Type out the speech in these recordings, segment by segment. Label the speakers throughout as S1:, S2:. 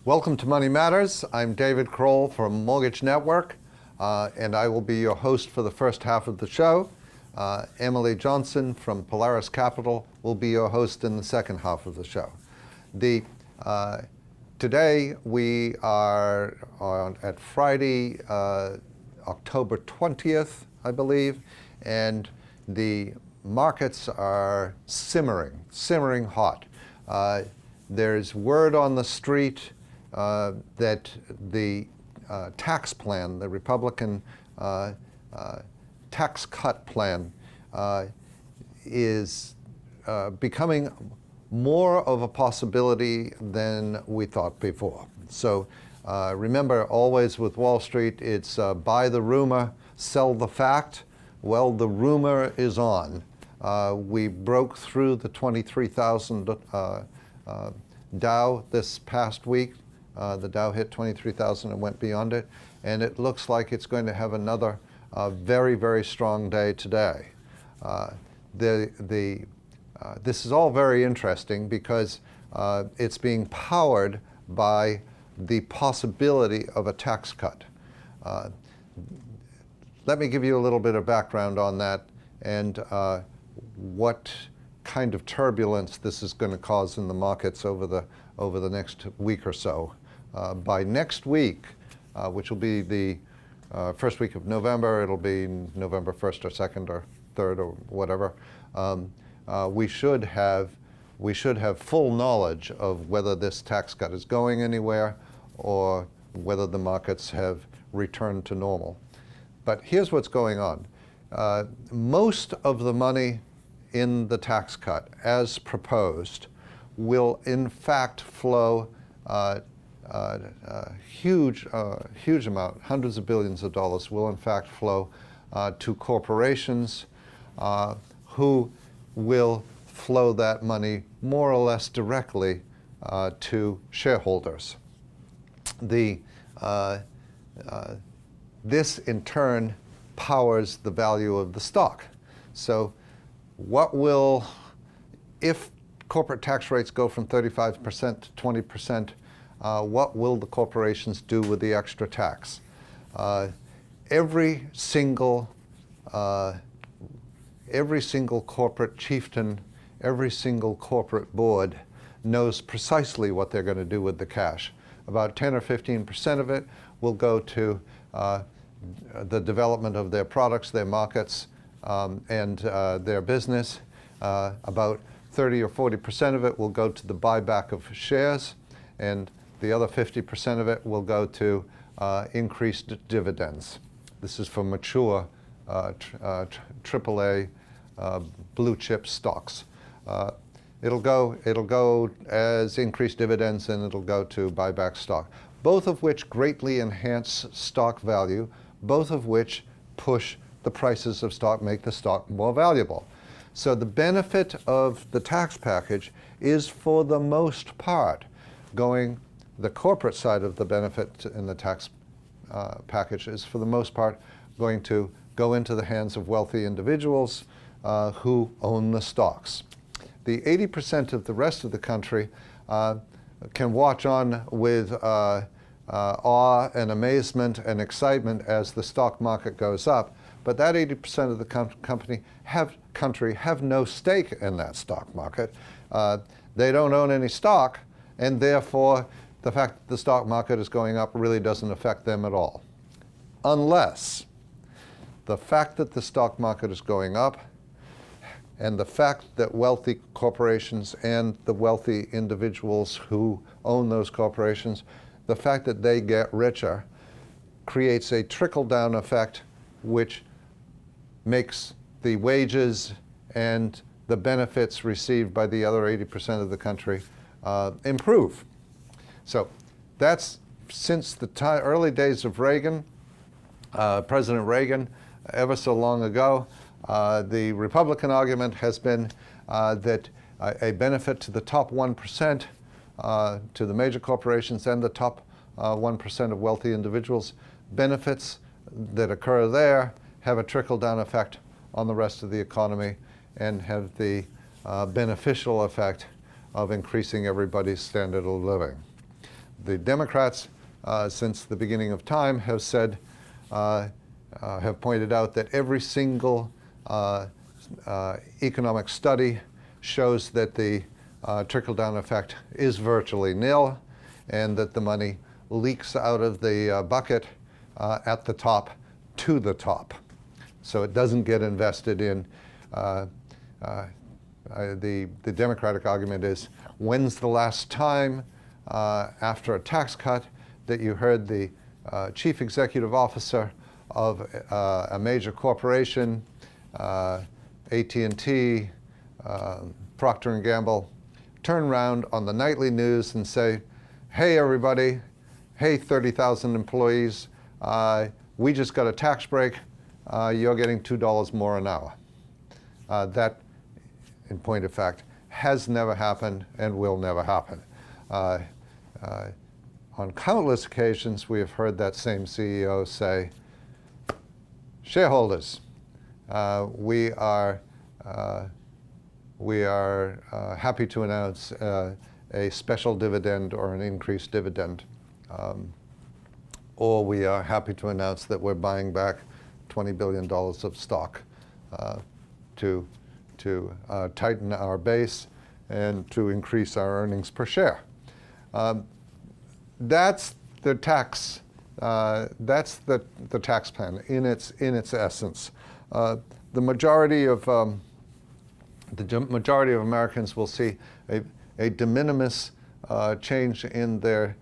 S1: Welcome to Money Matters. I'm DCrowell from Mortgage Network, and I will be your host for the first half of the show. Emily Johnson from Polaris Capital will be your host in the second half of the show. Today we are at Friday, October 20th, I believe, and the markets are simmering hot. There's word on the street that the tax plan, the Republican tax cut plan, is becoming more of a possibility than we thought before. So remember, always with Wall Street, it's buy the rumor, sell the fact. Well, the rumor is on. We broke through the 23,000 Dow this past week. The Dow hit 23,000 and went beyond it, and it looks like it's going to have another very strong day today. This is all very interesting because it's being powered by the possibility of a tax cut. Let me give you a little bit of background on that and what kind of turbulence this is going to cause in the markets over the next week or so. By next week, which will be the first week of November, it'll be November 1st or 2nd or 3rd or whatever, we should have full knowledge of whether this tax cut is going anywhere or whether the markets have returned to normal. But here's what's going on. Most of the money in the tax cut, as proposed, will in fact flow huge amount, hundreds of billions of dollars will in fact flow to corporations who will flow that money more or less directly to shareholders. This in turn powers the value of the stock. So if corporate tax rates go from 35% to 20%, what will the corporations do with the extra tax? Every single corporate chieftain, every single corporate board knows precisely what they're going to do with the cash. About 10 or 15% of it will go to the development of their products, their markets, and their business. About 30 or 40% of it will go to the buyback of shares, and the other 50% of it will go to increased dividends. This is for mature AAA blue chip stocks. It'll go as increased dividends, and it'll go to buyback stock, both of which greatly enhance stock value, both of which push the prices of stock, make the stock more valuable. So the benefit of the tax package is, for the most part, the corporate side of the benefit in the tax package is, for the most part, going to go into the hands of wealthy individuals who own the stocks. The 80% of the rest of the country can watch on with awe and amazement and excitement as the stock market goes up, but that 80% of the country have no stake in that stock market. They don't own any stock, and therefore the fact that the stock market is going up really doesn't affect them at all. Unless the fact that the stock market is going up and the fact that wealthy corporations and the wealthy individuals who own those corporations, the fact that they get richer creates a trickle-down effect which makes the wages and the benefits received by the other 80% of the country improve. So that's since the early days of Reagan, President Reagan, ever so long ago. The Republican argument has been that a benefit to the top 1%, to the major corporations and the top 1% of wealthy individuals, benefits that occur there have a trickle-down effect on the rest of the economy and have the beneficial effect of increasing everybody's standard of living. The Democrats, since the beginning of time, have said, have pointed out that every single economic study shows that the trickle-down effect is virtually nil, and that the money leaks out of the bucket at the top to the top. So it doesn't get invested in. The Democratic argument is, when's the last time after a tax cut that you heard the chief executive officer of a major corporation, AT&T, Procter & Gamble, turn around on the nightly news and say, hey everybody, hey 30,000 employees, we just got a tax break, you're getting $2 more an hour. That, in point of fact, has never happened and will never happen. On countless occasions, we have heard that same CEO say, shareholders, we are happy to announce a special dividend or an increased dividend. Or we are happy to announce that we're buying back $20 billion of stock to tighten our base and to increase our earnings per share. That's the tax. That's the tax plan in its essence. The majority of Americans will see a de minimis change in their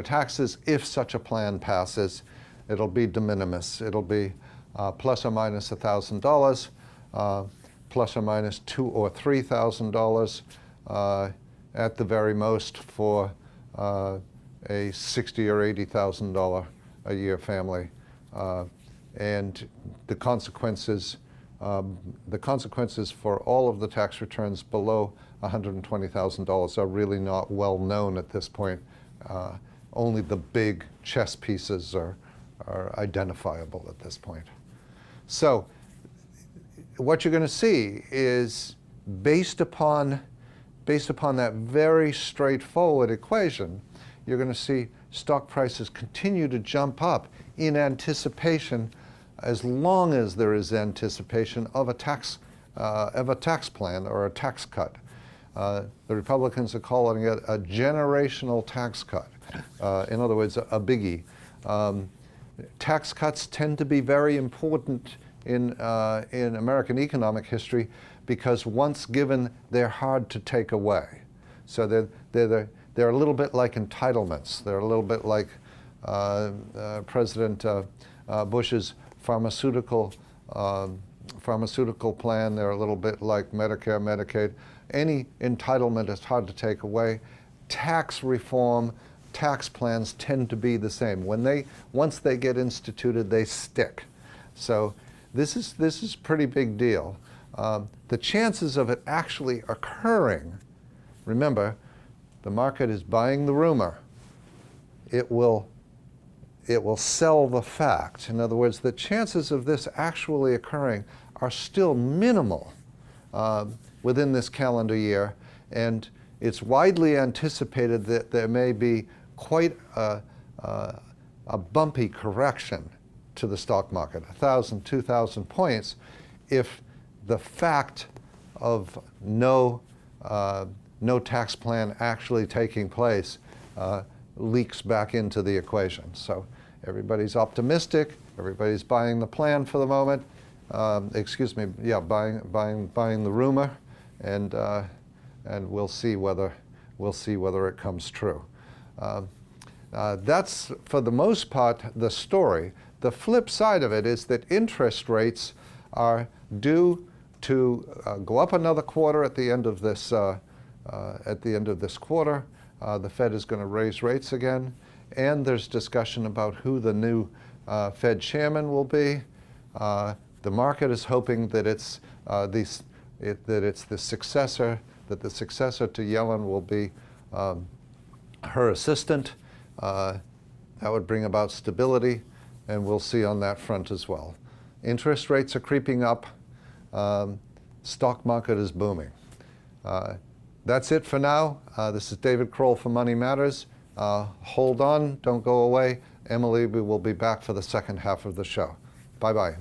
S1: taxes if such a plan passes. It'll be de minimis. It'll be plus or minus $1,000, plus or minus $2,000 or $3,000 at the very most for a $60,000 or $80,000 a year family, and the consequences for all of the tax returns below $120,000 are really not well known at this point. Only the big chess pieces are identifiable at this point. So what you're going to see is, based upon that very straightforward equation, you're going to see stock prices continue to jump up in anticipation, as long as there is anticipation of a tax plan or a tax cut. The Republicans are calling it a generational tax cut. In other words, a biggie. Tax cuts tend to be very important in American economic history because once given, they're hard to take away. So they're a little bit like entitlements. They're a little bit like President Bush's pharmaceutical plan. They're a little bit like Medicare, Medicaid. Any entitlement is hard to take away. Tax reform, tax plans tend to be the same. Once they get instituted, they stick. So this is pretty big deal. The chances of it actually occurring, remember, the market is buying the rumor. It will sell the fact. In other words, the chances of this actually occurring are still minimal within this calendar year, and it's widely anticipated that there may be quite a bumpy correction to the stock market, 1,000, 2,000 points, if the fact of no tax plan actually taking place leaks back into the equation. So everybody's optimistic. Everybody's buying the plan for the moment. Excuse me, yeah, buying the rumor, and we'll see whether it comes true. That's for the most part the story. The flip side of it is that interest rates are due to go up another quarter at the end of this quarter. The Fed is going to raise rates again, and there's discussion about who the new Fed chairman will be. The market is hoping that it's the successor, that the successor to Yellen will be her assistant. That would bring about stability, and we'll see on that front as well. Interest rates are creeping up. Stock market is booming. That's it for now. This is DCrowell for Money Matters. Hold on, don't go away. Emily, we will be back for the second half of the show. Bye-bye.